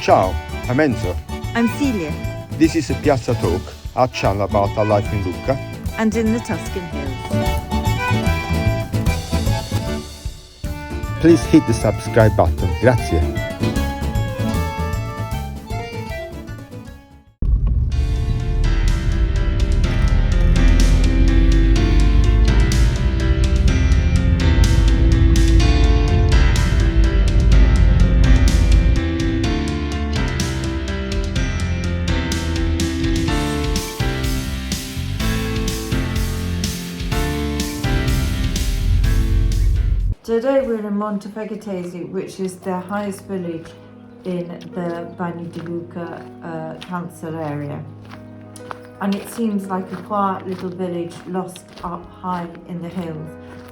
Ciao, I'm Enzo. I'm Celia. This is Piazza Talk, our channel about our life in Lucca and in the Tuscan hills. Please hit the subscribe button. Grazie. Today we're in Montefegatesi, which is the highest village in the Bagni di Lucca council area. And it seems like a quiet little village lost up high in the hills.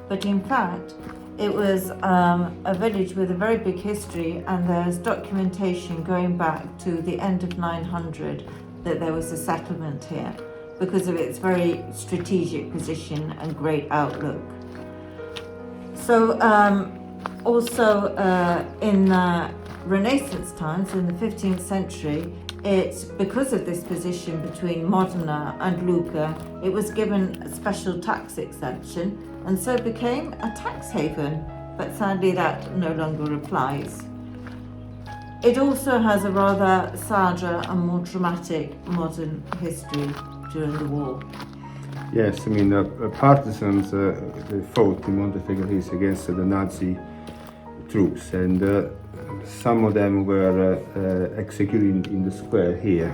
But in fact, it was a village with a very big history, and there's documentation going back to the end of 900 that there was a settlement here because of its very strategic position and great outlook. So also in Renaissance times, in the 15th century, it's because of this position between Modena and Lucca, it was given a special tax exemption and so became a tax haven, but sadly that no longer applies. It also has a rather sadder and more dramatic modern history during the war. Yes, I mean, partisans fought in Montefegatesi against the Nazi troops, and some of them were executed in the square here.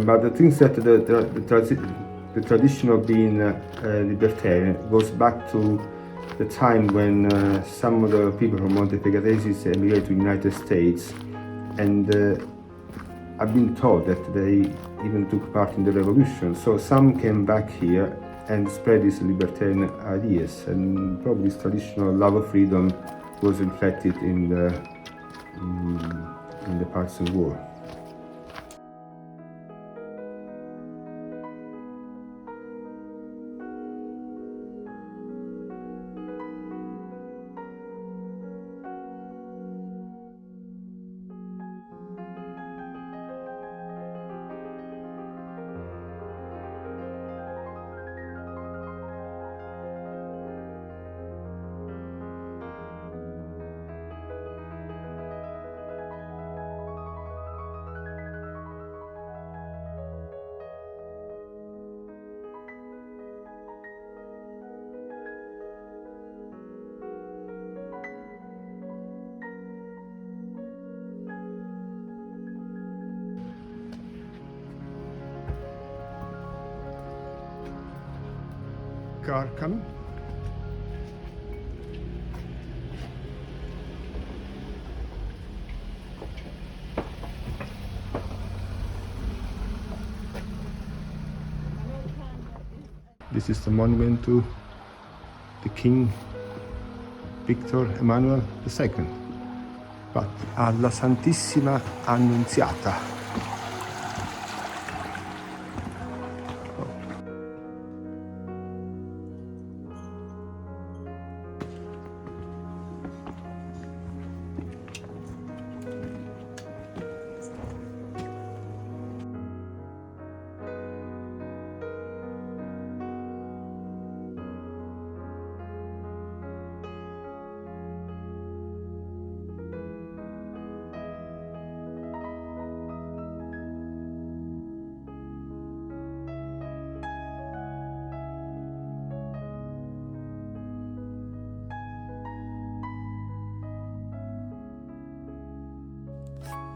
But the things that the tradition of being libertarian goes back to the time when some of the people from Montefegatesi emigrated to the United States, and I've been told that they even took part in the revolution. So some came back here and spread these libertarian ideas, and probably this traditional love of freedom was reflected in the partisan war. Car coming. This is the monument to the King Victor Emmanuel II, but alla Santissima Annunziata.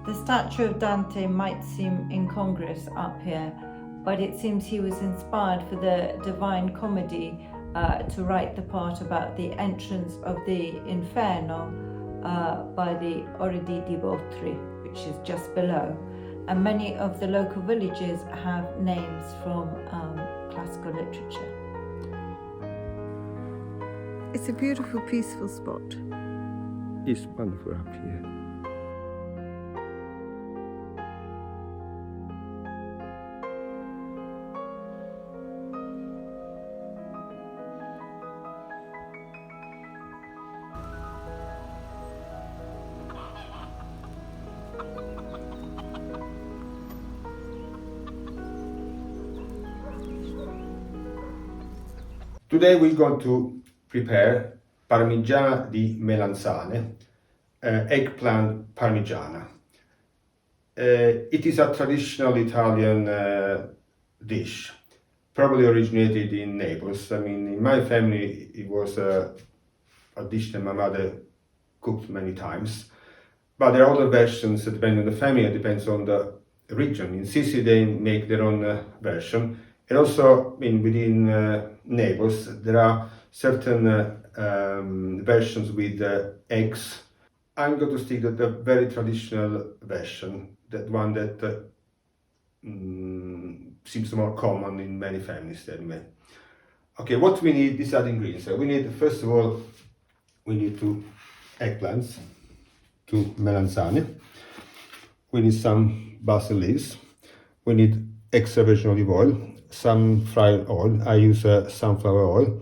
The statue of Dante might seem incongruous up here, but it seems he was inspired for the Divine Comedy to write the part about the entrance of the Inferno by the originating, which is just below. And many of the local villages have names from classical literature. It's a beautiful, peaceful spot. It's wonderful up here. Today we're going to prepare Parmigiana di Melanzane, eggplant parmigiana. It is a traditional Italian dish, probably originated in Naples. I mean, in my family it was a dish that my mother cooked many times, but there are other versions depending on the family, it depends on the region. In Sicily they make their own version, and also within Naples there are certain versions with eggs. I'm going to stick to the very traditional version, that one that seems more common in many families anyway. Okay, what we need, these are the ingredients. So we need, first of all, we need 2 eggplants, 2 melanzane. We need some basil leaves. We need extra virgin olive oil, some fried oil. I use sunflower oil,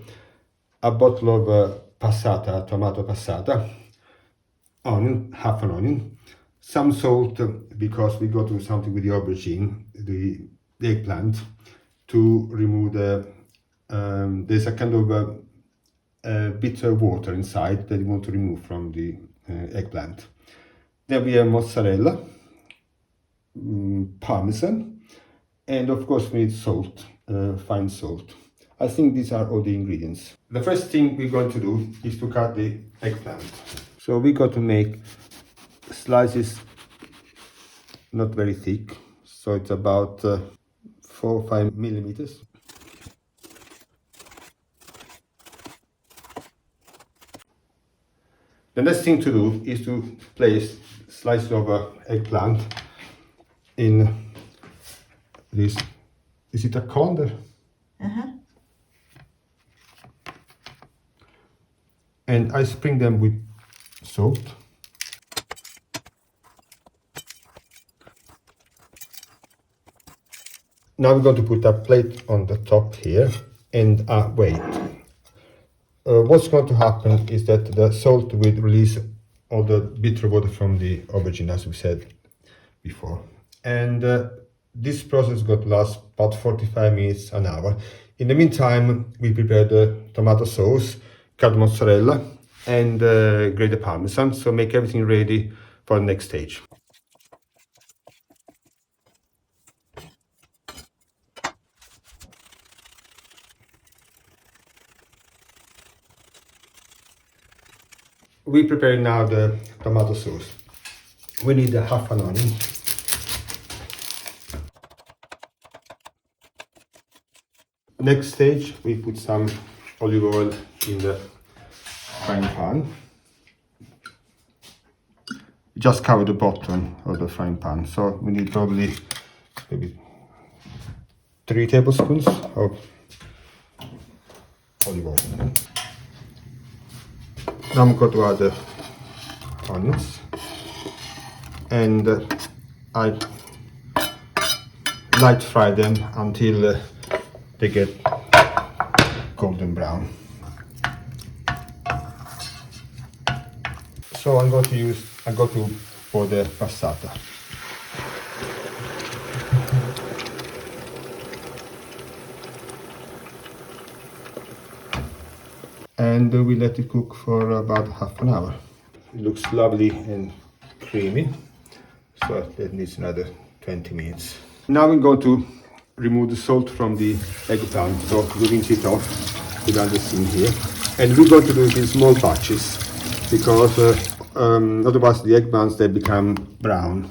a bottle of passata, tomato passata, onion, half an onion, some salt because we got to do something with the aubergine, the eggplant, to remove the there's a kind of bitter water inside that you want to remove from the eggplant. Then we have mozzarella, parmesan, and of course we need salt, fine salt. I think these are all the ingredients. The first thing we're going to do is to cut the eggplant. So we got to make slices not very thick, so it's about 4 or 5 millimeters. The next thing to do is to place slices of eggplant in this. Is it a colander? And I sprinkle them with salt. Now we're going to put a plate on the top here and wait. What's going to happen is that the salt will release all the bitter water from the aubergine, as we said before. And this process is going to last about 45 minutes, an hour. In the meantime, we prepare the tomato sauce, cut mozzarella, and grated parmesan. So make everything ready for the next stage. We prepare now the tomato sauce. We need a half an onion. Next stage, we put some olive oil in the frying pan. Just cover the bottom of the frying pan. So we need probably maybe 3 tablespoons of olive oil. Now I'm going to add the onions, and I light fry them until they get golden brown. So I'm going to pour the passata. And we let it cook for about half an hour. It looks lovely and creamy, so it needs another 20 minutes. Now we're going to remove the salt from the eggplant, so we rinse it off without the steam here. And we're going to do it in small batches, because otherwise the eggplants, they become brown.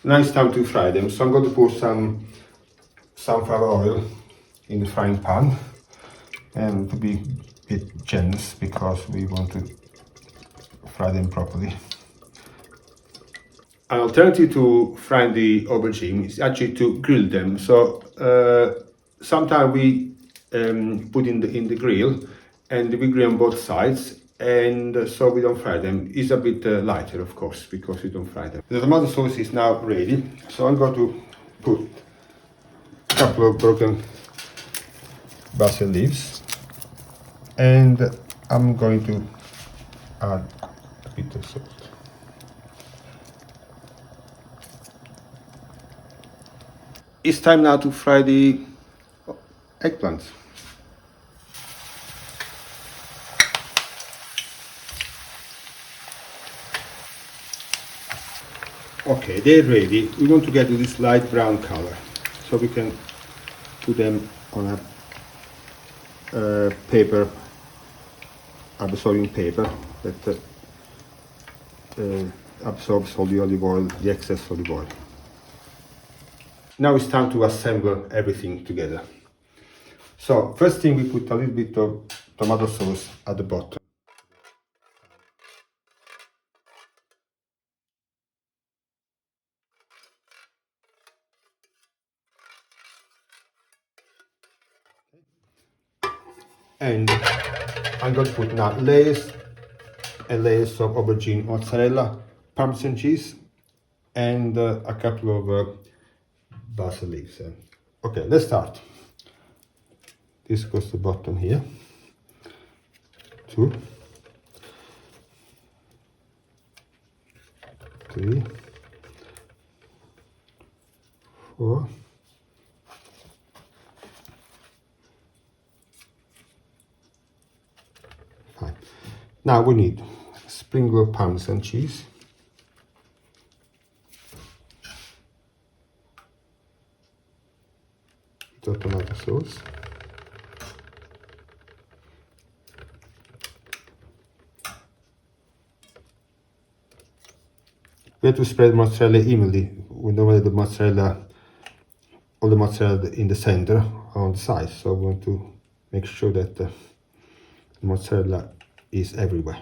Now it's time to fry them, so I'm going to pour some sunflower oil in the frying pan, and to be a bit generous because we want to fry them properly. An alternative to frying the aubergine is actually to grill them. So sometimes we put in the grill, and we grill on both sides, and so we don't fry them. It's a bit lighter, of course, because we don't fry them. The tomato sauce is now ready, so I'm going to put a couple of broken basil leaves, and I'm going to add a bit of salt. it's time now to fry the eggplants. Okay, they're ready. We want to get to this light brown color, so we can put them on a paper, absorbing paper that absorbs all the olive oil, the excess olive oil. Now it's time to assemble everything together. So first thing, we put a little bit of tomato sauce at the bottom. And I'm going to put now layers and layers of aubergine, mozzarella, Parmesan cheese, and a couple of basil leaves. Okay, let's start. This goes to the bottom here. 2, 3, 4. Fine. Now we need a sprinkle of Parmesan cheese. The tomato sauce. We have to spread mozzarella evenly. We don't want all the mozzarella in the center on the sides, so we want to make sure that the mozzarella is everywhere.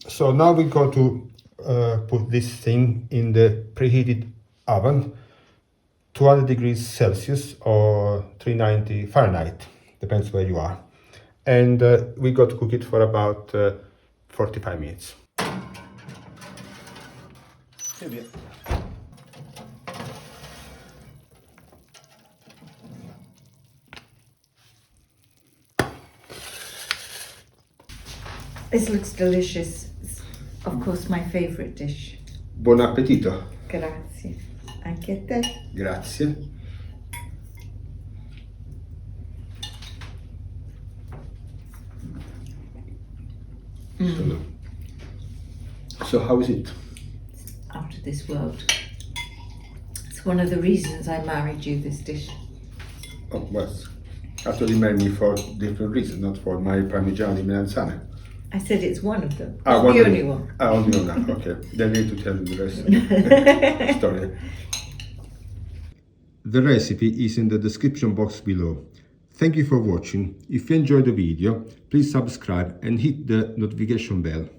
So now we go to put this thing in the preheated oven, 200 degrees Celsius or 390 Fahrenheit, depends where you are. And we got to cook it for about 45 minutes. Here we are. This looks delicious. It's, of course, my favorite dish. Buon appetito. Grazie. Anche a te. Grazie. So how is it? Out of this world. It's one of the reasons I married you, this dish. Oh, well, actually married me for different reasons, not for my Parmigiano di Melanzane. I said it's one of them. Ah, Not the only one. Ah, only one. Okay. Then I need to tell you the rest of the story. The recipe is in the description box below. Thank you for watching. If you enjoyed the video, please subscribe and hit the notification bell.